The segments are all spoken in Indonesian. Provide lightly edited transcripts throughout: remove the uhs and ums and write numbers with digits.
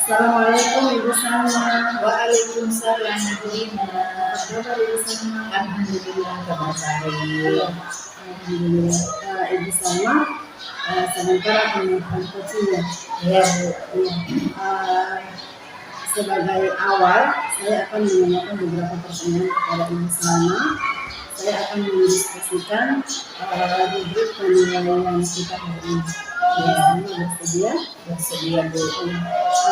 Assalamualaikum Ibu Salma. Waalaikumsalam Ibu Lina. Apa kabar Ibu Salma? Alhamdulillah kabar baik. Alhamdulillah. Ibu Salma, sebentar akan melakukan coaching ya. Ya Bu. Sebagai awal, saya akan menanyakan beberapa pertanyaan kepada Ibu Salma. Saya akan mendiskusikan rubrik penilaian kita hari ini. Ibu Salma bersedia? Bersedia Bu.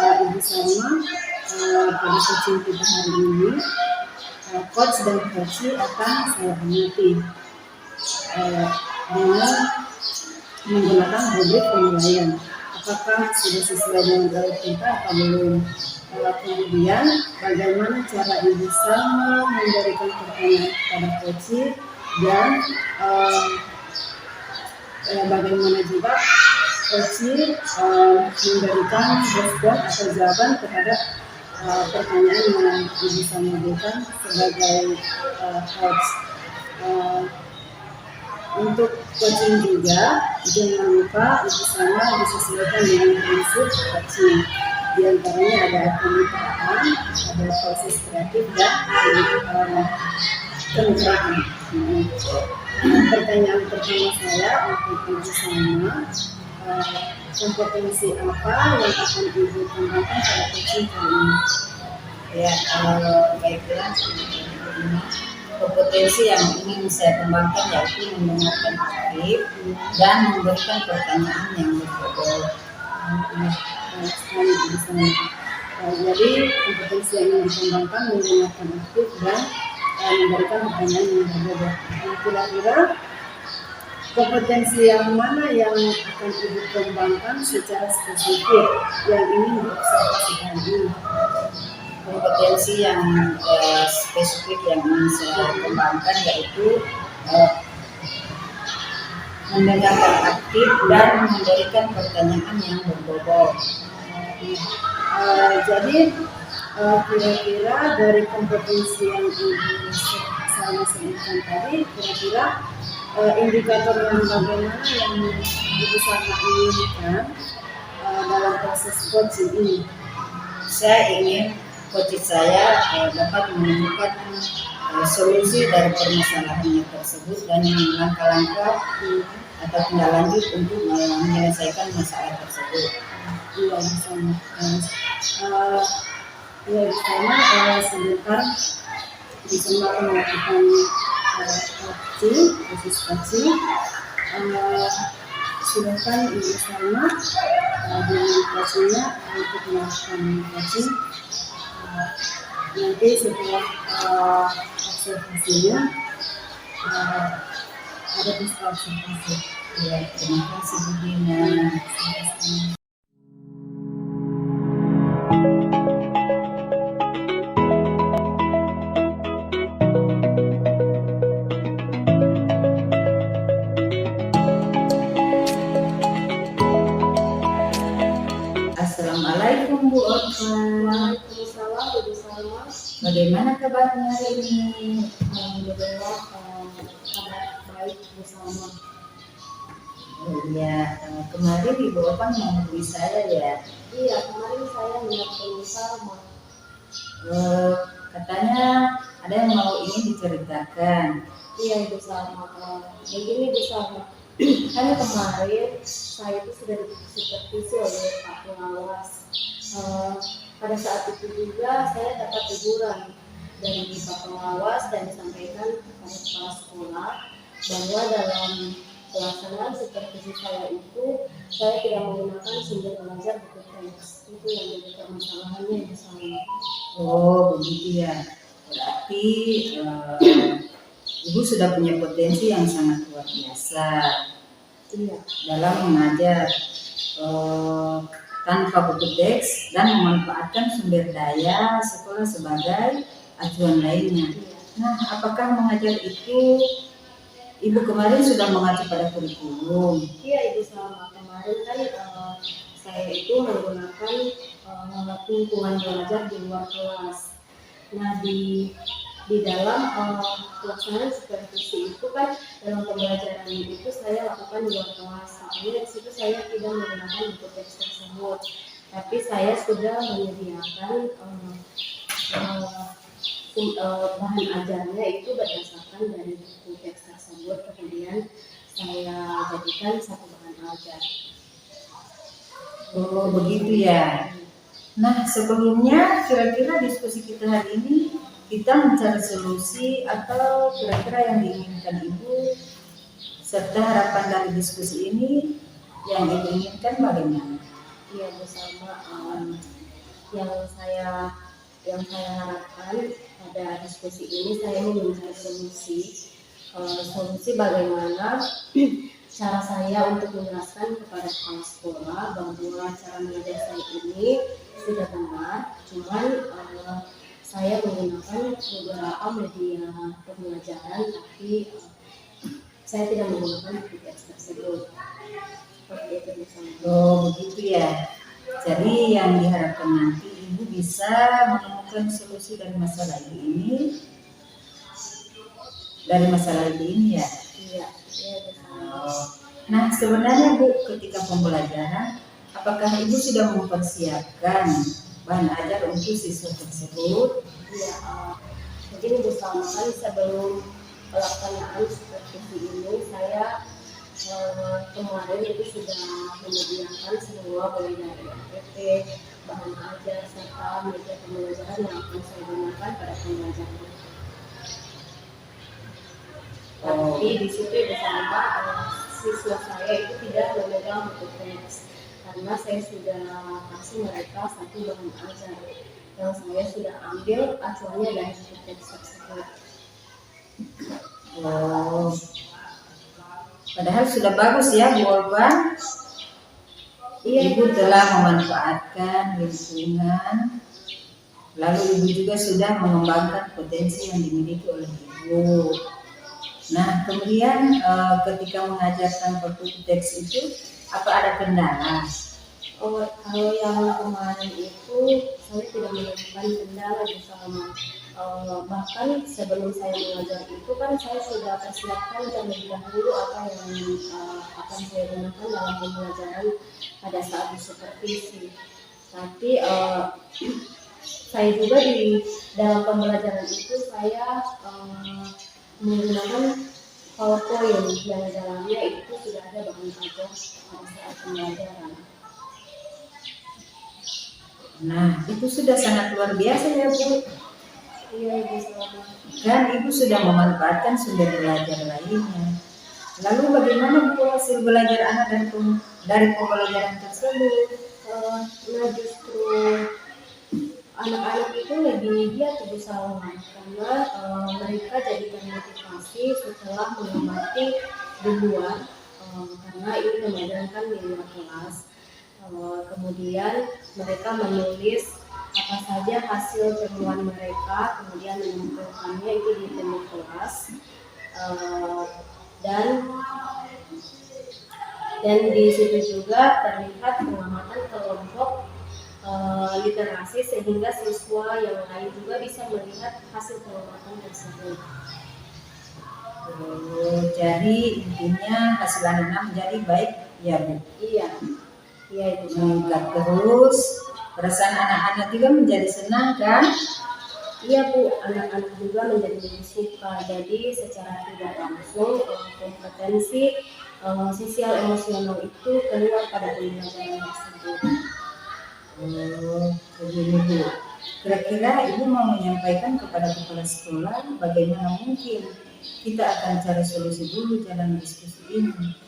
Ibu Salma, pada coaching kita hari ini, coach dan coach akan saya amati dengan menggunakan rubrik penilaian. Apakah sudah sesuai dengan jalur kita atau belum? Kemudian bagaimana cara Ibu Salma memberikan pertanyaan kepada coach dan bagaimana juga coach memberikan respon atau jawaban kepada pertanyaan yang Ibu Salma berikan sebagai coach. Untuk coaching juga, jangan lupa Ibu Salma disesuaikan dengan prinsip coaching. Di antaranya ada kemitraan, ada proses kreatif dan kemitraan. Pertanyaan pertama saya untuk Ibu Salma, kompetensi apa yang akan Ibu kembangkan pada coaching kali ini? Ya, baiklah. Kompetensi yang ingin saya kembangkan yaitu mendengarkan aktif dan memberikan pertanyaan yang berbobot. Jadi kompetensi yang ingin dikembangkan mendengarkan aktif dan memberikan pertanyaan yang berbobot. Kira-kira kompetensi yang mana yang akan Ibu kembangkan secara spesifik yang ingin diobservasikan ini? Kompetensi yang spesifik yang ingin saya kembangkan yaitu mendengarkan aktif dan memberikan pertanyaan yang berbobot. Jadi kira-kira dari kompetensi yang Ibu Salma sebutkan tadi, kira-kira indikator yang bagaimana yang Ibu Salma inginkan dalam proses coaching ini? Saya ingin coach saya dapat menemukan solusi dari permasalahannya tersebut dan langkah-langkah atau tindak lanjut untuk menyelesaikan masalah tersebut. Iya, bersama. Sebentar bisa melakukan proses coaching. Silakan Ibu Salma dengan coachingnya untuk melakukan coaching. Nanti setelah observasinya ada pesta observasi. Ya, terima kasih Bu Dina. Assalamualaikum Bu Orfa. Waalaikumsalam Ibu Salma. Bagaimana kabarnya hari ini? Alhamdulillah kabar baik Bu Salma. Oh iya, kemarin Ibu Orfa menghubungi saya ya. Iya, kemarin saya melihat Ibu Salma. Katanya ada yang mau ingin diceritakan. Iya Ibu Salma. Begini Ibu Salma. Kan kemarin saya itu sudah disupervisi oleh Pak Pengawas. Pada saat itu juga saya dapat teguran dari Pak Pengawas dan disampaikan kepada kepala sekolah bahwa dalam pelaksanaan supervisi saya itu saya tidak menggunakan sumber belajar buku teks. Itu yang jadi permasalahannya Ibu Salma. Oh begitu ya. Berarti Ibu sudah punya potensi yang sangat luar biasa. Iya. Dalam mengajar tanpa buku teks dan memanfaatkan sumber daya sekolah sebagai acuan lainnya. Nah, apakah mengajar itu Ibu kemarin sudah mengacu pada kurikulum? Iya Ibu Salma, kemarin kan saya itu menggunakan lingkungan belajar di luar kelas. Nah di dalam pelaksanaan supervisi itu kan dalam pembelajaran itu saya lakukan di luar kelas. Makanya di situ saya tidak menggunakan buku teks tersebut. Tapi saya sudah menyediakan bahan ajarnya itu berdasarkan dari buku teks tersebut, kemudian saya jadikan satu bahan ajar. Oh begitu ya. Nah sebelumnya kira-kira diskusi kita hari ini kita mencari solusi atau kira-kira yang diinginkan Ibu serta harapan dari diskusi ini yang Ibu inginkan bagaimana? Iya bersama yang saya harapkan pada diskusi ini saya ingin mencari solusi bagaimana cara saya untuk menjelaskan kepada kepala sekolah bahwa cara mengajar saya ini sudah benar, cuman saya menggunakan beberapa media pembelajaran tapi saya tidak menggunakan buku teks tersebut. Seperti itu misalnya. Oh begitu ya. Jadi yang diharapkan nanti Ibu bisa menemukan solusi dari masalah ini ya. Iya, bersama. Oh. Nah sebenarnya Bu ketika pembelajaran apakah Ibu sudah mempersiapkan bahan ajar untuk siswa tersebut? Iya, jadi bersama kan sebelum pelaksanaan seperti ini saya kemarin itu sudah menyediakan semua mulai dari RPP, bahan ajar serta media pembelajaran yang akan saya gunakan pada pembelajaran. Tapi di situ bersama siswa saya itu tidak memegang buku teks karena saya sudah kasih mereka satu bahan ajar yang saya sudah ambil acuannya dari buku teks tersebut. Oh. Padahal sudah bagus ya Bu Olban. Iya, Ibu telah memanfaatkan lingkungan, lalu Ibu juga sudah mengembangkan potensi yang dimiliki oleh Ibu. Nah kemudian ketika mengajarkan buku teks itu apa ada kendala? Oh, kalau yang kemarin itu saya tidak menemukan kendala bersama. Bahkan sebelum saya mengajar itu kan saya sudah persiapkan terlebih dahulu apa yang akan saya gunakan dalam pembelajaran pada saat di supervisi. Tapi saya juga di dalam pembelajaran itu saya menggunakan PowerPoint yang dalamnya itu sudah ada bahan ajar pada saat pembelajaran. Nah itu sudah sangat luar biasa ya Bu. Iya Ibu selamat. Dan Ibu sudah memanfaatkan sumber belajar lainnya. Lalu bagaimana Bu hasil belajar anak dari pembelajaran tersebut? Nah justru anak-anak itu lebih giat Ibu Salma karena mereka jadi termotivasi setelah mengamati di luar karena ini pembelajaran di luar kelas. Kemudian mereka menulis apa saja hasil temuan mereka, kemudian mengumpulkannya itu di temu kelas dan di situ juga terlihat pengamatan kelompok literasi sehingga siswa yang lain juga bisa melihat hasil pengamatan tersebut. Jadi intinya hasil anak menjadi baik ya Bu. Iya Ibu. Meningkat terus, perasaan anak-anak juga menjadi senang kan? Iya Bu, anak-anak juga menjadi lebih suka. Jadi secara tidak langsung kompetensi sosial emosional itu keluar pada pembelajaran tersebut. Oh, begini Bu. Kira-kira Ibu mau menyampaikan kepada kepala sekolah bagaimana mungkin kita akan cari solusi dulu dalam diskusi ini.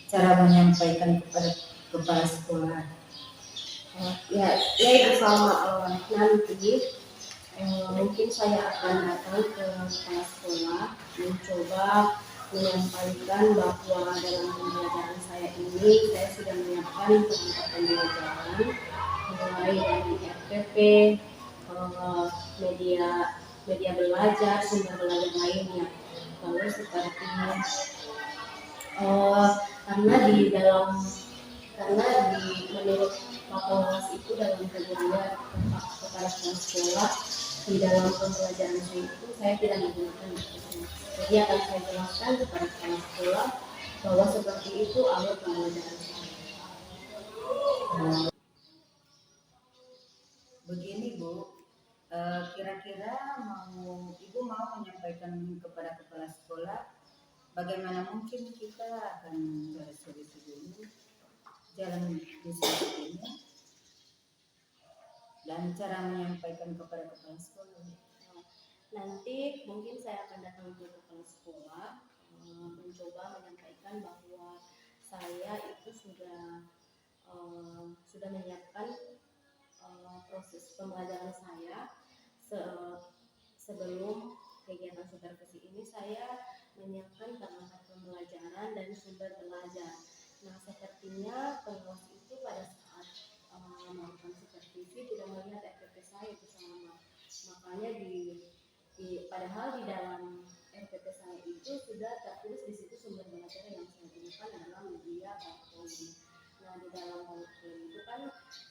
Cara menyampaikan kepada kepala sekolah. Ya Ibu sama nanti mungkin saya akan datang ke kepala sekolah mencoba menyampaikan bahwa dalam pembelajaran saya ini saya sudah menyiapkan perangkat pembelajaran mulai dari RPP, media belajar, sumber belajar lainnya. Lalu seperti karena menurut Pak Polres itu dalam kegiatan kepala sekolah di dalam pembelajaran saya itu saya tidak menggunakan buku. Jadi akan saya jelaskan kepada kepala sekolah bahwa seperti itu alur pembelajaran saya. bagaimana mungkin kita akan beresolusi dulu jalan diskusi ini dan cara menyampaikan kepada kepala sekolah. Nanti mungkin saya akan datang ke kepala sekolah, mencoba menyampaikan bahwa saya itu sudah menyiapkan proses pembelajaran saya sebelum kegiatan supervisi ini. Saya menyiapkan perangkat pembelajaran dan sumber belajar. Nah, sepertinya pengawas itu pada saat melakukan supervisi tidak melihat RPP saya itu sama. Makanya padahal di dalam RPP saya itu sudah tertulis di situ sumber belajar yang saya gunakan adalah media PowerPoint. Nah, di dalam PowerPoint itu kan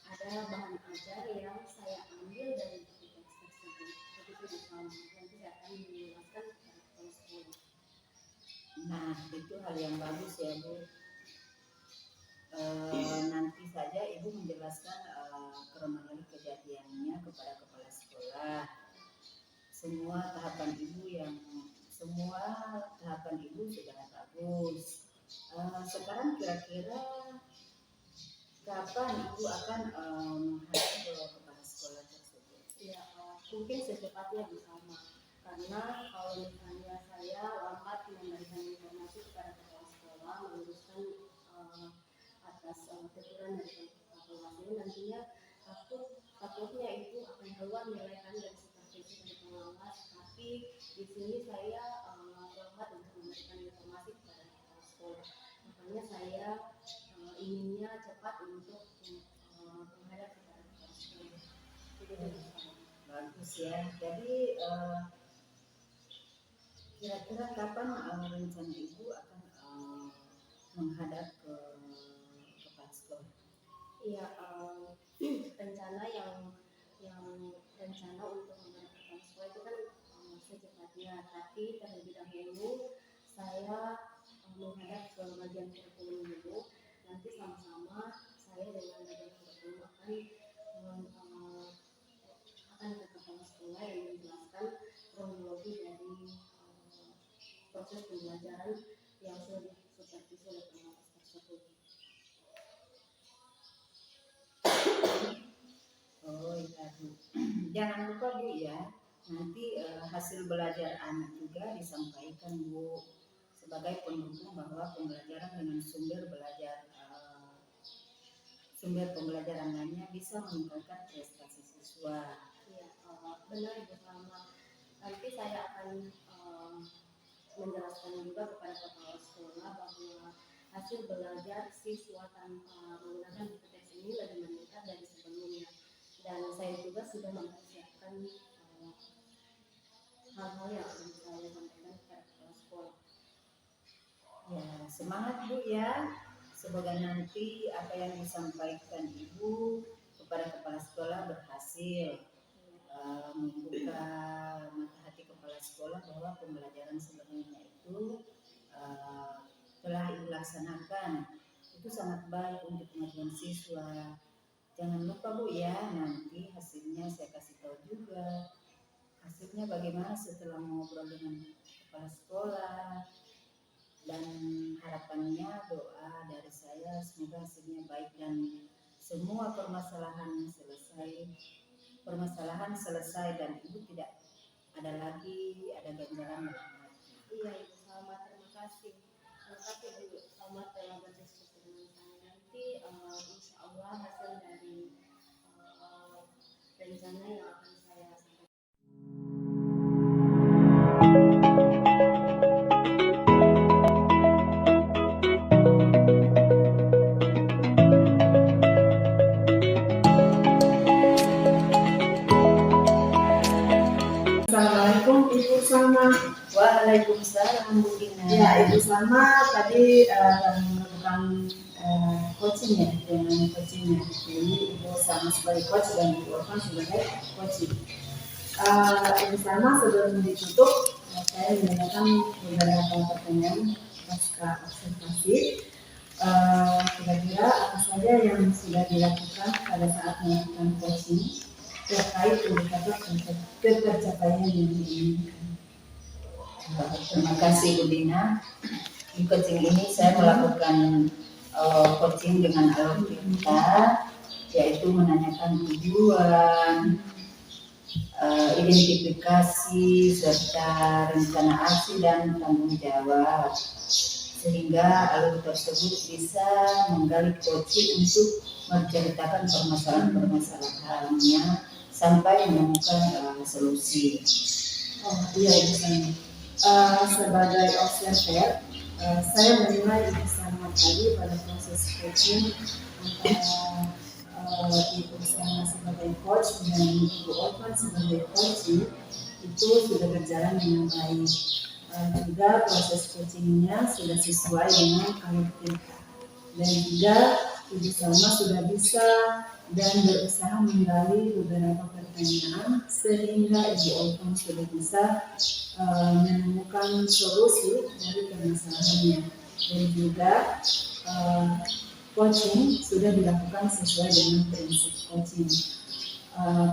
ada bahan ajar yang saya ambil dari teks tersebut. Begitu disama. Nanti saya akan menjelaskan kepada kepala sekolah. Nah, itu hal yang bagus ya, Bu. Nanti saja Ibu menjelaskan kronologi kejadiannya kepada kepala sekolah. Semua tahapan Ibu sudah bagus. Sekarang kira-kira kapan Ibu akan menghadap ke kepala sekolah tersebut? Ya, mungkin secepatnya bersama. Karena kalau misalnya saya lambat memberikan informasi kepada kepala sekolah, meluruskan atas teguran dari kepala sekolah ini, nantinya takutnya itu akan keluar nilai kan dari supervisi dari pengawas. Tapi di sini saya lambat untuk memberikan informasi kepada kepala sekolah. Makanya saya inginnya cepat untuk menghadap kepada kepala sekolah. Bagus ya. Jadi kira-kira kapan rencana Ibu akan menghadap ke kepala sekolah? Iya, rencana rencana untuk menghadap kepala sekolah itu kan secepatnya. Tapi terlebih dahulu saya menghadap ke bagian kurikulum dulu. Nanti sama-sama saya dengan bagian kurikulum akan ke kepala sekolah yang menjelaskan kronologi dari proses pembelajaran yang sudah disupervisi oleh pengawas tersebut. Oh iya, Bu. Jangan lupa, Bu, ya, nanti hasil belajar anak juga disampaikan, Bu, sebagai pendukung bahwa pembelajaran dengan sumber pembelajaran lainnya bisa meningkatkan prestasi siswa. Iya, benar Ibu Salma. Nanti saya akan menjelaskan juga kepada kepala sekolah bahwa hasil belajar siswa tanpa menggunakan buku teks ini lebih meningkat dari sebelumnya. Dan saya juga sudah mempersiapkan hal-hal yang akan saya sampaikan kepada kepala sekolah. Ya, semangat, Bu, ya. Semoga nanti apa yang disampaikan Ibu kepada kepala sekolah berhasil membuka mata hati kepala sekolah bahwa pembelajaran sebenarnya itu telah Ibu laksanakan. Itu sangat baik untuk kemajuan siswa. Jangan lupa, Bu, ya, nanti hasilnya saya kasih tahu juga. Hasilnya bagaimana setelah mengobrol dengan kepala sekolah. Dan harapannya doa dari saya semoga hasilnya baik dan semua permasalahan selesai dan Ibu tidak ada ganjalan dalam hati. Iya Ibu Salma, terima kasih. Terima kasih Bu Salma telah berdiskusi dengan saya. Nanti insya Allah hasil dari rencana yang akan saya sampaikan. Assalamualaikum Ibu Salma. Waalaikumsalam, Bu Dina. Ya, Ibu Salma tadi melakukan coaching ya, dengan coachingnya. Jadi Ibu Salma sebagai coach dan Ibu Orhan sebagai coaching. Ibu Salma sebelum ditutup, saya menanyakan beberapa pertanyaan pasca observasi. Kira-kira apa saja yang sudah dilakukan pada saat melakukan coaching terkait indikator tercapaian yang diinginkan? Terima kasih Bu Dina. Di coaching ini saya melakukan coaching dengan alur kita, yaitu menanyakan tujuan, identifikasi serta rencana aksi dan tanggung jawab, sehingga alur tersebut bisa menggali coaching untuk menceritakan permasalahan-permasalahannya sampai menemukan solusi. Oh iya Ibu Salma. Sebagai observer, saya menilai Ibu Salma tadi pada proses coaching antara Ibu Salma sebagai coach dan Ibu Orvan sebagai coaching itu sudah berjalan dengan baik. Juga proses coachingnya sudah sesuai dengan alur kita, dan juga Ibu Salma sudah bisa dan berusaha menggali beberapa pertanyaan sehingga Ibu Orvan sudah bisa menemukan solusi dari permasalahannya, dan juga coaching sudah dilakukan sesuai dengan prinsip coaching.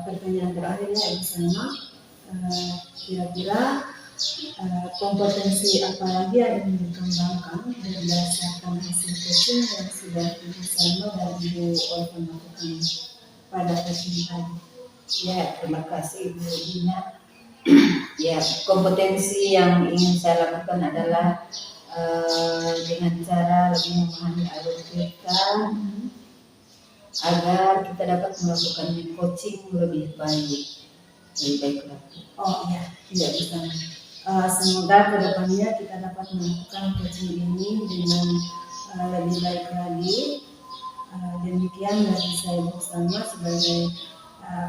Pertanyaan terakhirnya Ibu Salma, kira-kira kompetensi apa lagi yang ingin dikembangkan berdasarkan hasil coaching yang sudah Ibu Salma dan Ibu Orvan lakukan pada coaching tadi? Ya, terima kasih Bu Dina. Ya, kompetensi yang ingin saya lakukan adalah dengan cara lebih memahami alur kita agar kita dapat melakukan coaching lebih baik lagi. Oh iya, iya bisa. Semoga kedepannya kita dapat melakukan coaching ini dengan lebih baik lagi. Demikian dari saya Bu Salma sebagai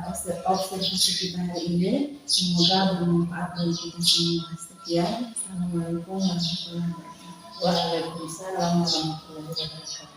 observasi kita hari ini. Semoga bermanfaat bagi kita semua. Sekian. Assalamualaikum warahmatullahi wabarakatuh. Waalaikumsalam warahmatullahi wabarakatuh.